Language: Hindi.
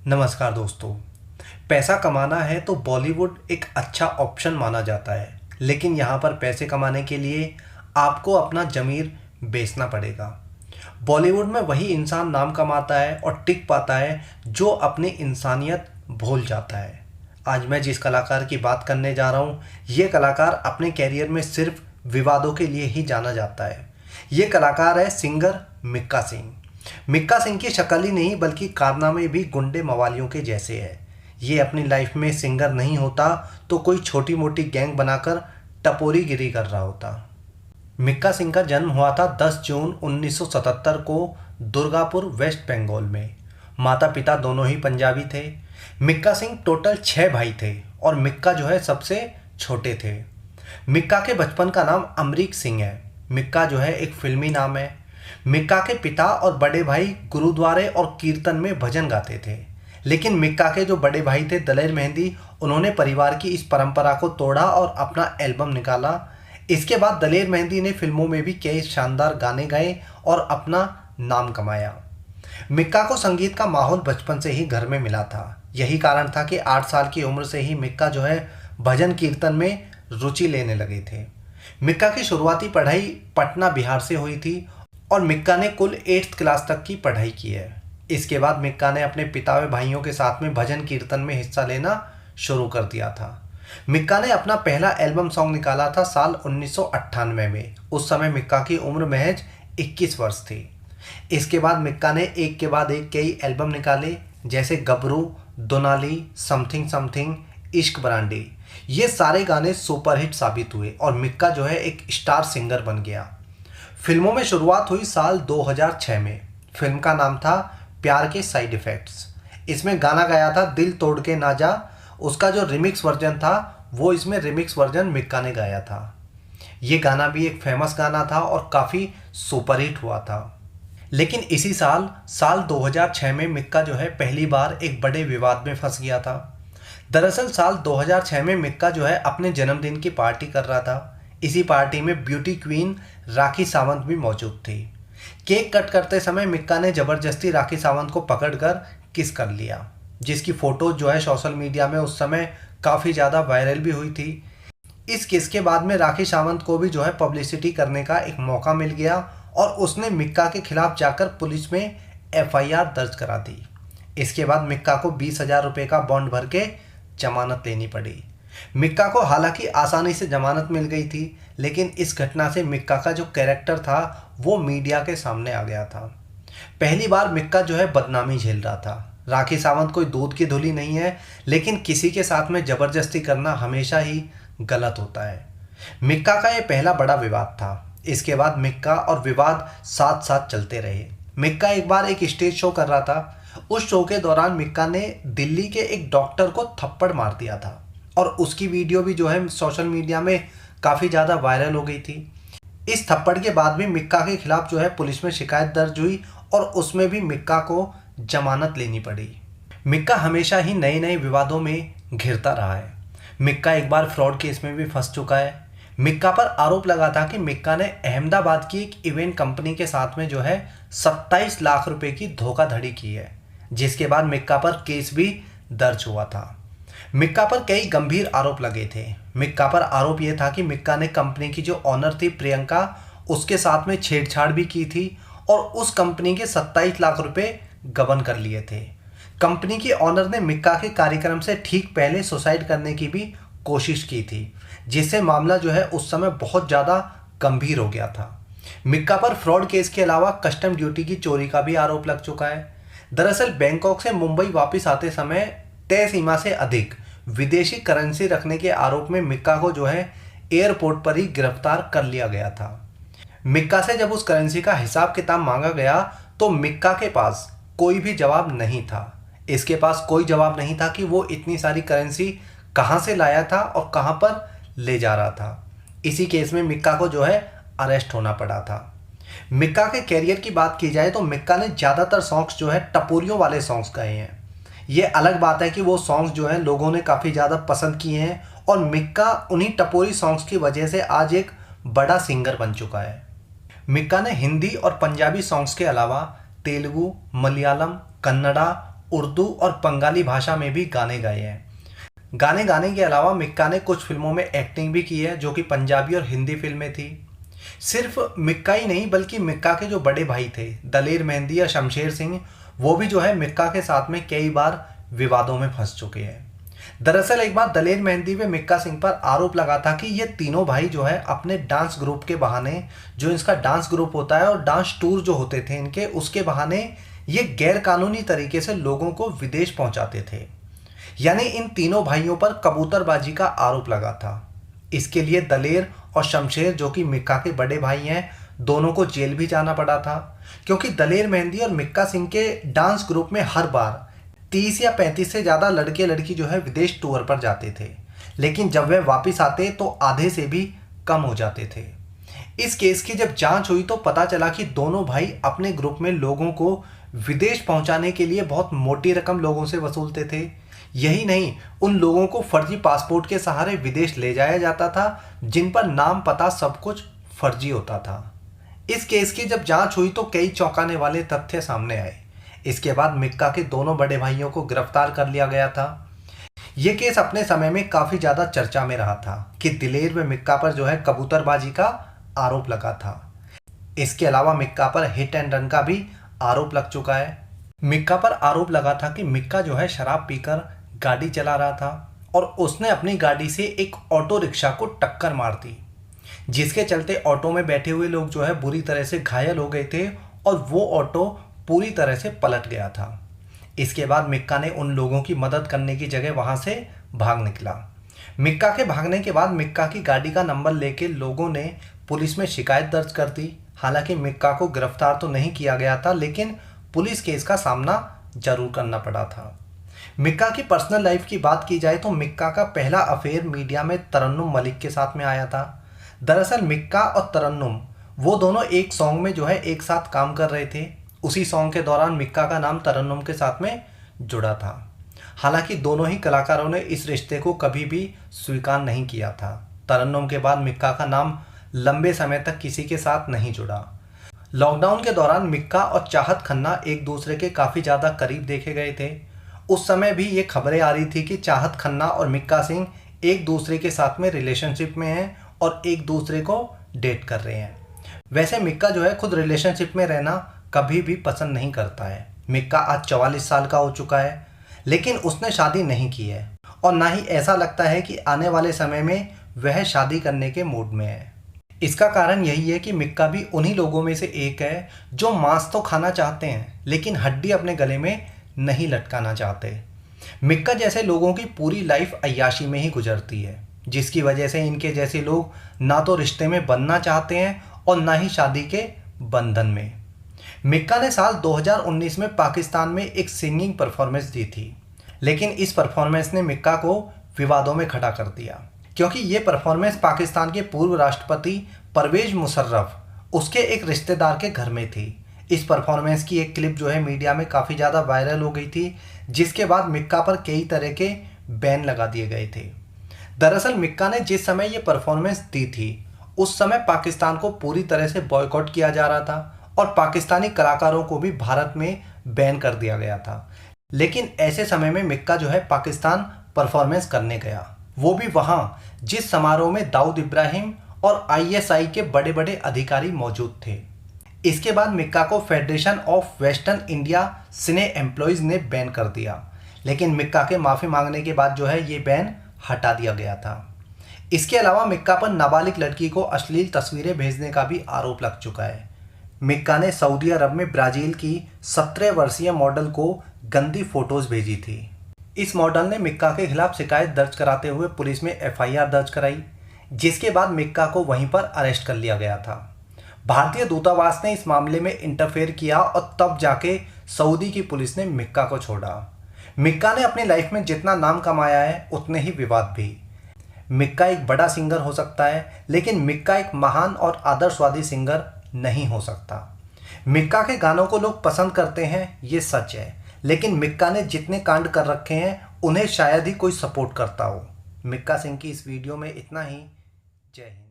नमस्कार दोस्तों। पैसा कमाना है तो बॉलीवुड एक अच्छा ऑप्शन माना जाता है, लेकिन यहाँ पर पैसे कमाने के लिए आपको अपना ज़मीर बेचना पड़ेगा। बॉलीवुड में वही इंसान नाम कमाता है और टिक पाता है जो अपनी इंसानियत भूल जाता है। आज मैं जिस कलाकार की बात करने जा रहा हूँ, ये कलाकार अपने कैरियर में सिर्फ विवादों के लिए ही जाना जाता है। ये कलाकार है सिंगर मिक्का सिंह। मिक्का सिंह की शक्ल ही नहीं बल्कि कारनामे भी गुंडे मवालियों के जैसे है। ये अपनी लाइफ में सिंगर नहीं होता तो कोई छोटी मोटी गैंग बनाकर टपोरीगिरी कर रहा होता। मिक्का सिंह का जन्म हुआ था 10 जून 1977 को दुर्गापुर, वेस्ट बंगाल में। माता पिता दोनों ही पंजाबी थे। मिक्का सिंह टोटल 6 भाई थे और मिक्का जो है सबसे छोटे थे। मिक्का के बचपन का नाम अमरीक सिंह है। मिक्का जो है एक फिल्मी नाम है। मिक्का के पिता और बड़े भाई गुरुद्वारे और कीर्तन में भजन गाते थे, लेकिन मिक्का के जो बड़े भाई थे दलेर मेहंदी, उन्होंने परिवार की इस परंपरा को तोड़ा और अपना एल्बम निकाला। इसके बाद दलेर मेहंदी ने फिल्मों में भी कई शानदार गाने गाए और अपना नाम कमाया। मिक्का को संगीत का माहौल बचपन से ही घर में मिला था। यही कारण था कि 8 साल की उम्र से ही मिक्का जो है भजन कीर्तन में रुचि लेने लगे थे। मिक्का की शुरुआती पढ़ाई पटना, बिहार से हुई थी और मिक्का ने कुल 8th क्लास तक की पढ़ाई की है। इसके बाद मिक्का ने अपने पिता व भाइयों के साथ में भजन कीर्तन में हिस्सा लेना शुरू कर दिया था। मिक्का ने अपना पहला एल्बम सॉन्ग निकाला था साल 1998 में। उस समय मिक्का की उम्र महज 21 वर्ष थी। इसके बाद मिक्का ने एक के बाद एक कई एल्बम निकाले, जैसे गबरू, दोनाली, समथिंग समथिंग, इश्क ब्रांडी। ये सारे गाने सुपरहिट साबित हुए और मिक्का जो है एक स्टार सिंगर बन गया। फिल्मों में शुरुआत हुई साल 2006 में। फिल्म का नाम था प्यार के साइड इफ़ेक्ट्स। इसमें गाना गाया था दिल तोड़ के ना जा। उसका जो रिमिक्स वर्जन था वो इसमें रिमिक्स वर्जन मिक्का ने गाया था। ये गाना भी एक फेमस गाना था और काफ़ी सुपरहिट हुआ था। लेकिन इसी साल 2006 में मिक्का जो है पहली बार एक बड़े विवाद में फंस गया था। दरअसल साल 2006 में मिक्का जो है अपने जन्मदिन की पार्टी कर रहा था। इसी पार्टी में ब्यूटी क्वीन राखी सावंत भी मौजूद थी। केक कट करते समय मिक्का ने ज़बरदस्ती राखी सावंत को पकड़कर किस कर लिया, जिसकी फ़ोटो जो है सोशल मीडिया में उस समय काफ़ी ज़्यादा वायरल भी हुई थी। इस किस के बाद में राखी सावंत को भी जो है पब्लिसिटी करने का एक मौका मिल गया और उसने मिक्का के खिलाफ जाकर पुलिस में FIR दर्ज करा दी। इसके बाद मिक्का को 20,000 रुपये का बॉन्ड भर के जमानत लेनी पड़ी। मिक्का को हालांकि आसानी से जमानत मिल गई थी, लेकिन इस घटना से मिक्का का जो कैरेक्टर था वो मीडिया के सामने आ गया था। पहली बार मिक्का जो है बदनामी झेल रहा था। राखी सावंत कोई दूध की धुली नहीं है, लेकिन किसी के साथ में ज़बरदस्ती करना हमेशा ही गलत होता है। मिक्का का ये पहला बड़ा विवाद था। इसके बाद मिक्का और विवाद साथ साथ चलते रहे। मिक्का एक बार एक स्टेज शो कर रहा था। उस शो के दौरान मिक्का ने दिल्ली के एक डॉक्टर को थप्पड़ मार दिया था और उसकी वीडियो भी जो है सोशल मीडिया में काफ़ी ज़्यादा वायरल हो गई थी। इस थप्पड़ के बाद भी मिक्का के खिलाफ जो है पुलिस में शिकायत दर्ज हुई और उसमें भी मिक्का को जमानत लेनी पड़ी। मिक्का हमेशा ही नए नए विवादों में घिरता रहा है। मिक्का एक बार फ्रॉड केस में भी फंस चुका है। मिक्का पर आरोप लगा था कि मिक्का ने अहमदाबाद की एक इवेंट कंपनी के साथ में जो है 27 लाख रुपए की धोखाधड़ी की है, जिसके बाद मिक्का पर केस भी दर्ज हुआ था। मिक्का पर कई गंभीर आरोप लगे थे। मिक्का पर आरोप यह था कि मिक्का ने कंपनी की जो ऑनर थी प्रियंका, उसके साथ में छेड़छाड़ भी की थी और उस कंपनी के 27 लाख रुपए गबन कर लिए थे। कंपनी की ऑनर ने मिक्का के कार्यक्रम से ठीक पहले सुसाइड करने की भी कोशिश की थी, जिससे मामला जो है उस समय बहुत ज़्यादा गंभीर हो गया था। मिक्का पर फ्रॉड केस के अलावा कस्टम ड्यूटी की चोरी का भी आरोप लग चुका है। दरअसल बैंकॉक से मुंबई वापस आते समय तय सीमा से अधिक विदेशी करेंसी रखने के आरोप में मिक्का को जो है एयरपोर्ट पर ही गिरफ्तार कर लिया गया था। मिक्का से जब उस करेंसी का हिसाब किताब मांगा गया तो मिक्का के पास कोई भी जवाब नहीं था। इसके पास कोई जवाब नहीं था कि वो इतनी सारी करेंसी कहाँ से लाया था और कहाँ पर ले जा रहा था। इसी केस में मिक्का को जो है अरेस्ट होना पड़ा था। मिक्का के कैरियर की बात की जाए तो मिक्का ने ज़्यादातर सॉन्ग्स जो है टपोरियों वाले सॉन्ग्स गाए हैं। ये अलग बात है कि वो सॉन्ग्स जो हैं लोगों ने काफ़ी ज़्यादा पसंद किए हैं और मिक्का उन्हीं टपोरी सॉन्ग्स की वजह से आज एक बड़ा सिंगर बन चुका है। मिक्का ने हिंदी और पंजाबी सॉन्ग्स के अलावा तेलुगु, मलयालम, कन्नड़ा, उर्दू और बंगाली भाषा में भी गाने गाए हैं। गाने गाने के अलावा मिक्का ने कुछ फिल्मों में एक्टिंग भी की है, जो कि पंजाबी और हिंदी फिल्में थी। सिर्फ मिक्का ही नहीं, बल्कि मिक्का के जो बड़े भाई थे दलेर मेहंदी या शमशेर सिंह, वो भी जो है मिक्का के साथ में कई बार विवादों में फंस चुके हैं। दरअसल एक बार दलेर मेहंदी व मिक्का सिंह पर आरोप लगा था कि ये तीनों भाई जो है अपने डांस ग्रुप के बहाने, जो इसका डांस ग्रुप होता है और डांस टूर जो होते थे इनके, उसके बहाने ये गैर कानूनी तरीके से लोगों को विदेश पहुंचाते थे। यानी इन तीनों भाइयों पर कबूतरबाजी का आरोप लगा था। इसके लिए दलेर और शमशेर, जो कि मिक्का के बड़े भाई हैं, दोनों को जेल भी जाना पड़ा था, क्योंकि दलेर मेहंदी और मिक्का सिंह के डांस ग्रुप में हर बार 30 या 35 से ज़्यादा लड़के लड़की जो है विदेश टूर पर जाते थे, लेकिन जब वे वापस आते तो आधे से भी कम हो जाते थे। इस केस की जब जांच हुई तो पता चला कि दोनों भाई अपने ग्रुप में लोगों को विदेश पहुंचाने के लिए बहुत मोटी रकम लोगों से वसूलते थे। यही नहीं, उन लोगों को फर्जी पासपोर्ट के सहारे विदेश ले जाया जाता था, जिन पर नाम पता सब कुछ फर्जी होता था। इस केस की जब जांच हुई तो कई चौंकाने वाले तथ्य सामने आए। इसके बाद मिक्का के दोनों बड़े भाइयों को गिरफ्तार कर लिया गया था। यह केस अपने समय में काफ़ी ज़्यादा चर्चा में रहा था कि दिलेर व मिक्का पर जो है कबूतरबाजी का आरोप लगा था। इसके अलावा मिक्का पर हिट एंड रन का भी आरोप लग चुका है। मिक्का पर आरोप लगा था कि मिक्का जो है शराब पीकर गाड़ी चला रहा था और उसने अपनी गाड़ी से एक ऑटो रिक्शा को टक्कर मार दी, जिसके चलते ऑटो में बैठे हुए लोग जो है बुरी तरह से घायल हो गए थे और वो ऑटो पूरी तरह से पलट गया था। इसके बाद मिक्का ने उन लोगों की मदद करने की जगह वहां से भाग निकला। मिक्का के भागने के बाद मिक्का की गाड़ी का नंबर लेके लोगों ने पुलिस में शिकायत दर्ज कर दी। हालांकि मिक्का को गिरफ्तार तो नहीं किया गया था, लेकिन पुलिस केस का सामना जरूर करना पड़ा था। मिक्का की पर्सनल लाइफ की बात की जाए तो मिक्का का पहला अफेयर मीडिया में तरन्नुम मलिक के साथ में आया था। दरअसल मिक्का और तरन्नुम वो दोनों एक सॉन्ग में जो है एक साथ काम कर रहे थे। उसी सॉन्ग के दौरान मिक्का का नाम तरन्नुम के साथ में जुड़ा था। हालांकि दोनों ही कलाकारों ने इस रिश्ते को कभी भी स्वीकार नहीं किया था। तरन्नुम के बाद मिक्का का नाम लंबे समय तक किसी के साथ नहीं जुड़ा। लॉकडाउन के दौरान मिक्का और चाहत खन्ना एक दूसरे के काफ़ी ज़्यादा करीब देखे गए थे। उस समय भी ये खबरें आ रही थी कि चाहत खन्ना और मिक्का सिंह एक दूसरे के साथ में रिलेशनशिप में हैं और एक दूसरे को डेट कर रहे हैं। वैसे मिक्का जो है खुद रिलेशनशिप में रहना कभी भी पसंद नहीं करता है। मिक्का आज 44 साल का हो चुका है, लेकिन उसने शादी नहीं की है और ना ही ऐसा लगता है कि आने वाले समय में वह शादी करने के मूड में है। इसका कारण यही है कि मिक्का भी उन्हीं लोगों में से एक है जो मांस तो खाना चाहते हैं, लेकिन हड्डी अपने गले में नहीं लटकाना चाहते। मिक्का जैसे लोगों की पूरी लाइफ अय्याशी में ही गुजरती है, जिसकी वजह से इनके जैसे लोग ना तो रिश्ते में बनना चाहते हैं और ना ही शादी के बंधन में। मिक्का ने साल 2019 में पाकिस्तान में एक सिंगिंग परफॉर्मेंस दी थी, लेकिन इस परफॉर्मेंस ने मिक्का को विवादों में खड़ा कर दिया, क्योंकि ये परफॉर्मेंस पाकिस्तान के पूर्व राष्ट्रपति परवेज मुशर्रफ उसके एक रिश्तेदार के घर में थी। इस परफॉर्मेंस की एक क्लिप जो है मीडिया में काफ़ी ज़्यादा वायरल हो गई थी, जिसके बाद मिक्का पर कई तरह के बैन लगा दिए गए थे। दरअसल मिक्का ने जिस समय ये परफॉर्मेंस दी थी उस समय पाकिस्तान को पूरी तरह से बॉयकॉट किया जा रहा था और पाकिस्तानी कलाकारों को भी भारत में बैन कर दिया गया था। लेकिन ऐसे समय में मिक्का जो है पाकिस्तान परफॉर्मेंस करने गया, वो भी वहाँ जिस समारोह में दाऊद इब्राहिम और ISI के बड़े बड़े अधिकारी मौजूद थे। इसके बाद मिक्का को federation of western India cine employees ने बैन कर दिया, लेकिन मिक्का के माफ़ी मांगने के बाद जो है ये बैन हटा दिया गया था। इसके अलावा मिक्का पर नाबालिग लड़की को अश्लील तस्वीरें भेजने का भी आरोप लग चुका है। मिक्का ने सऊदी अरब में ब्राज़ील की 17 वर्षीय मॉडल को गंदी फोटोज़ भेजी थी। इस मॉडल ने मिक्का के खिलाफ शिकायत दर्ज कराते हुए पुलिस में FIR दर्ज कराई, जिसके बाद मिक्का को वहीं पर अरेस्ट कर लिया गया था। भारतीय दूतावास ने इस मामले में इंटरफेयर किया और तब जाके सऊदी की पुलिस ने मिक्का को छोड़ा। मिक्का ने अपनी लाइफ में जितना नाम कमाया है उतने ही विवाद भी। मिक्का एक बड़ा सिंगर हो सकता है, लेकिन मिक्का एक महान और आदर्शवादी सिंगर नहीं हो सकता। मिक्का के गानों को लोग पसंद करते हैं, ये सच है, लेकिन मिक्का ने जितने कांड कर रखे हैं उन्हें शायद ही कोई सपोर्ट करता हो। मिक्का सिंह की इस वीडियो में इतना ही। जय हिंद।